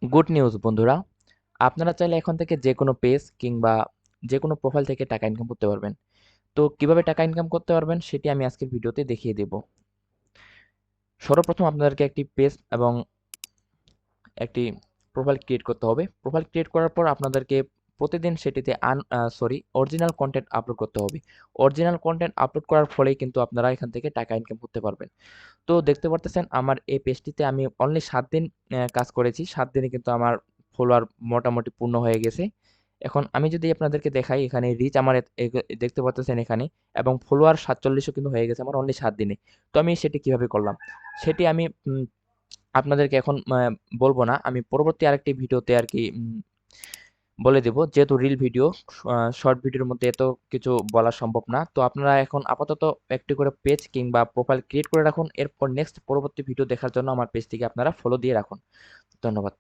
Good news বন্ধুরা, আপনারা চাইলে এখন থেকে যে কোনো পেজ কিংবা যে কোনো প্রোফাইল থেকে টাকা ইনকাম করতে পারবেন। তো কিভাবে টাকা ইনকাম করতে পারবেন সেটি আমি আজকের ভিডিওতে দেখিয়ে দেব। সর্বপ্রথম আপনাদেরকে একটি পেজ এবং একটি প্রোফাইল ক্রিয়েট করতে হবে। প্রোফাইল ক্রিয়েট করার পর আপনাদেরকে প্রতিদিন সেটিতে অরিজিনাল কন্টেন্ট আপলোড করতে হবে। অরিজিনাল কন্টেন্ট আপলোড করার ফলেই কিন্তু আপনারা এখান থেকে টাকা ইনকাম করতে পারবেন। তো দেখতে পারতেছেন আমার এই পেজটিতে আমি অনলি ৭ দিন কাজ করেছি। ৭ দিনে কিন্তু আমার ফলোয়ার মোটামুটি পূর্ণ হয়ে গেছে। এখন আমি যদি আপনাদেরকে দেখাই, এখানে রিচ আমার দেখতে পারতেছেন এখানে, এবং ফলোয়ার ৪৭০০ কিন্তু হয়ে গেছে আমার অনলি ৭ দিনে। তো আমি সেটি কিভাবে করলাম? সেটি আমি আপনাদেরকে এখন বলব না। আমি পরবর্তী আরেকটি ভিডিওতে আরকি বলে দেব। যেহেতু রিল ভিডিও, শর্ট ভিডিওর মধ্যে এত কিছু বলা সম্ভব না। তো আপনারা এখন আপাতত একটি করে পেজ কিংবা প্রোফাইল ক্রিয়েট করে রাখুন। এরপর নেক্সট পরবর্তী ভিডিও দেখার জন্য আমার পেজটিকে আপনারা ফলো দিয়ে রাখুন। ধন্যবাদ।